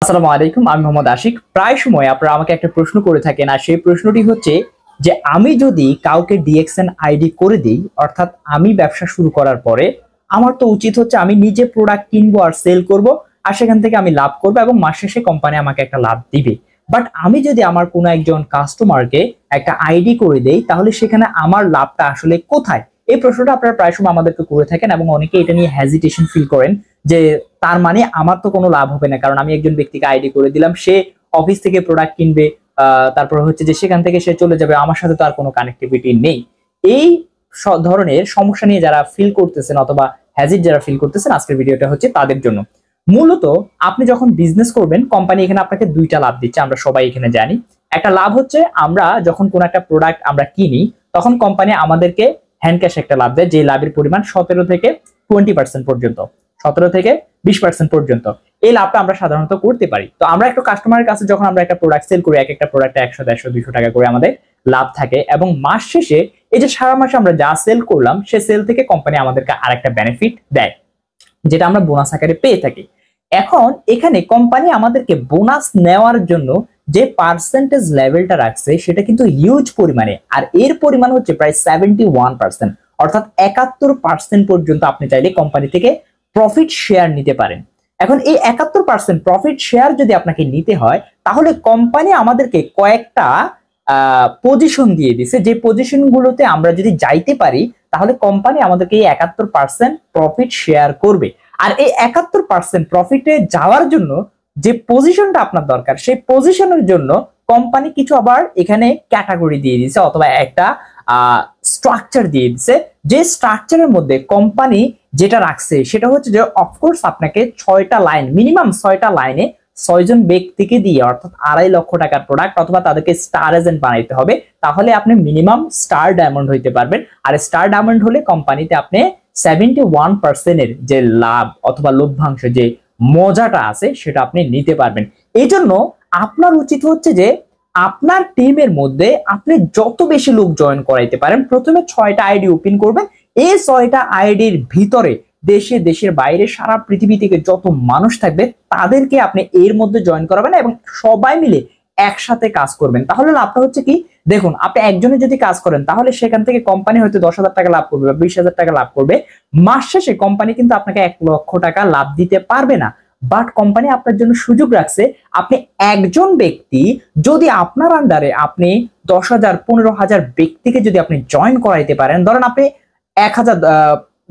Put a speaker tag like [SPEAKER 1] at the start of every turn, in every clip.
[SPEAKER 1] আসসালামু আলাইকুম, আমি মোহাম্মদ আশিক। প্রায় সময় আপনারা আমাকে একটা প্রশ্ন করে থাকেন, আর সেই প্রশ্নটি হচ্ছে যে আমি যদি কাউকে ডিএক্সএন আইডি করে দিই, অর্থাৎ আমি ব্যবসা শুরু করার পরে আমার তো উচিত হচ্ছে আমি নিজে প্রোডাক্ট কিনবো আর সেল করব, আর সেখান থেকে আমি লাভ করবো এবং মাস শেষে কোম্পানি আমাকে একটা লাভ দিবে। বাট আমি যদি আমার কোনো একজন কাস্টমারকে একটা আইডি করে দেই, তাহলে সেখানে আমার লাভটা আসলে কোথায়? এই প্রশ্নটা আপনারা প্রায় সময় আমাদেরকে করে থাকেন এবং অনেকে এটা নিয়ে হেজিটেশন ফিল করেন যে তার মানে আমার তো কোনো লাভ হবে না, কারণ আমি একজন ব্যক্তিকে আইডি করে দিলাম, সে অফিস থেকে প্রোডাক্ট কিনবে, তারপর হচ্ছে যে সেখান থেকে সে চলে যাবে, আমার সাথে তো আর কোনো কানেক্টিভিটি নেই। এই ধরনের সমস্যা নিয়ে যারা ফিল করতেছেন অথবা হ্যাজিট যারা ফিল করতেছেন, আজকের ভিডিওটা হচ্ছে তাদের জন্য। মূলত আপনি যখন বিজনেস করবেন, কোম্পানি এখানে আপনাকে দুইটা লাভ দিচ্ছে, আমরা সবাই এখানে জানি। একটা লাভ হচ্ছে আমরা যখন কোনো একটা প্রোডাক্ট আমরা কিনি, তখন কোম্পানি আমাদেরকে হ্যান্ড ক্যাশ একটা লাভ দেয়, যে লাভের পরিমাণ 17 থেকে 20% পর্যন্ত, 17 থেকে 20% পর্যন্ত। এই লাভটা আমরা সাধারণত করতে পারি। তো আমরা একটা কাস্টমারের কাছে যখন আমরা একটা প্রোডাক্ট সেল করি, এক একটা প্রোডাক্টে 100, 150, 200 টাকা করে আমাদের লাভ থাকে, এবং মাস শেষে এই যে সারা মাসে আমরা যা সেল করলাম, সে সেল থেকে কোম্পানি আমাদেরকে আরেকটা বেনিফিট দেয়, যেটা আমরা বোনাস আকারে পেয়ে থাকি। এখন এখানে কোম্পানি আমাদেরকে বোনাস নেওয়ার জন্য যে পার্সেন্টেজ লেভেলটা রাখছে, সেটা কিন্তু হিউজ পরিমাণে, আর এর পরিমাণ হচ্ছে প্রায় 71%, অর্থাৎ 71% পর্যন্ত আপনি চাইলে কোম্পানি থেকে প্রফিট শেয়ার নিতে পারেন। এখন এই 71% প্রফিট শেয়ার যদি আপনাকে নিতে হয়, তাহলে কোম্পানি আমাদেরকে কয়েকটা পজিশন দিয়ে দিছে, যে পজিশন গুলোতে আমরা যদি যাইতে পারি, তাহলে কোম্পানি আমাদেরকে এই 71% প্রফিট শেয়ার করবে। আর এই 71% প্রফিটে যাওয়ার জন্য যে পজিশনটা আপনার দরকার, সেই পজিশনের জন্য কোম্পানি কিছু আবার এখানে ক্যাটাগরি দিয়ে দিছে, অথবা একটা স্ট্রাকচার দিয়ে দিছে, যে স্ট্রাকচারের মধ্যে কোম্পানি যেটা রাখছে সেটা হচ্ছে যে অফকোর্স আপনাকে 6টা লাইন, মিনিমাম 6টা লাইনে 6 জন ব্যক্তিকে দিয়ে, অর্থাৎ 2.5 লক্ষ টাকার প্রোডাক্ট, অথবা তাদেরকে স্টার এজেন্ট বানাইতে হবে, তাহলে আপনি মিনিমাম স্টার ডায়মন্ড হইতে পারবেন। আর স্টার ডায়মন্ড হলে কোম্পানিতে আপনি 71% এর যে লাভ অথবা লভ্যাংশ, যে মজাটা আছে, সেটা আপনি নিতে পারবেন। এই জন্য আপনার উচিত হচ্ছে যে আপনার টিমের মধ্যে আপনি যত বেশি লোক জয়েন করাইতে পারেন, প্রথমে 6টা আইডি ওপেন করবেন। এই 6টা আইডির ভিতরে দেশে, দেশের বাইরে, সারা পৃথিবী থেকে যত মানুষ থাকবে, তাদেরকে আপনি এর মধ্যে জয়েন করাবেন এবং সবাই মিলে একসাথে কাজ করবেন। তাহলে লাভটা হচ্ছে কি, দেখুন, আপনি একজনে যদি কাজ করেন, তাহলে সেখান থেকে কোম্পানি হয়তো 10,000 টাকা লাভ করবে বা 20,000 টাকা লাভ করবে। মাস শেষে কোম্পানি কিন্তু আপনাকে 1 লক্ষ টাকা লাভ দিতে পারবে না, বাট কোম্পানি আপনার জন্য সুযোগ রাখছে, আপনি একজন ব্যক্তি যদি আপনার আন্ডারে আপনি 10,000, 15,000 ব্যক্তিকে যদি আপনি জয়েন করাইতে পারেন, ধরেন আপনি 1,000,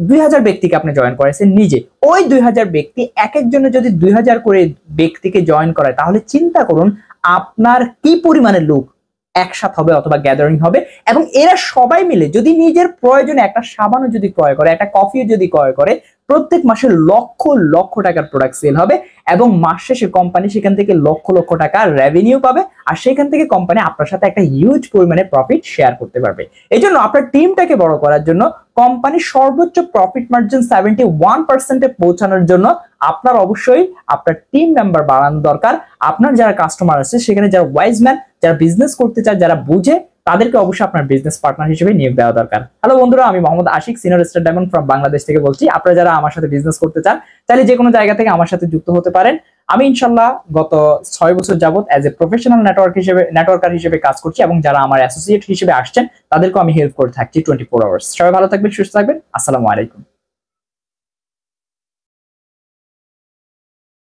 [SPEAKER 1] 2,000 ব্যক্তিকে আপনি জয়েন করাইছেন নিজে, ওই 2,000 ব্যক্তি এক একজনের যদি 2,000 করে ব্যক্তিকে জয়েন করায়, তাহলে চিন্তা করুন আপনার কি পরিমাণের লোক একসাথে হবে অথবা গ্যাদারিং হবে। এবং এরা সবাই মিলে যদি নিজের প্রয়োজনে একটা সাবানও যদি ক্রয় করে, একটা কফিও যদি ক্রয় করে, প্রত্যেক মাসে লক্ষ লক্ষ টাকার প্রোডাক্ট সেল হবে, এবং মাস শেষে কোম্পানি সেখান থেকে লক্ষ লক্ষ টাকা রেভিনিউ পাবে, আর সেখান থেকে কোম্পানি আপনার সাথে একটা হিউজ পরিমাণে প্রফিট শেয়ার করতে পারবে। এই জন্য আপনার টিমটাকে বড় করার জন্য, কোম্পানির সর্বোচ্চ প্রফিট মার্জিন 71%-এ পৌঁছানোর জন্য আপনার অবশ্যই আপনার টিম মেম্বার বাড়ানো দরকার। আপনার যারা কাস্টমার আছে, সেখানে যারা ওয়াইজ ম্যান, যারা বিজনেস করতে চায়, যারা বুঝে, তাদেরকে অবশ্যই আপনার বিজনেস পার্টনার হিসেবে নিয়োগ দেওয়া দরকার। হ্যালো বন্ধুরা, আমি Mohammad Ashik, senior star diamond from Bangladesh থেকে বলছি। আপনারা যারা আমার সাথে বিজনেস করতে চান, তাহলে যে কোনো জায়গা থেকে আমার সাথে যুক্ত হতে পারেন। আমি ইনশাল্লাহ গত 6 বছর যাবত অ্যাজ এ প্রফেশনাল নেটওয়ার্কার হিসেবে কাজ করছি, এবং যারা আমার অ্যাসোসিয়েট হিসেবে আসছেন, তাদেরকেও আমি হেল্প করে থাকছি 24 আওয়ার্স। সবাই ভালো থাকবেন, সুস্থ থাকবেন। আসসালামু আলাইকুম।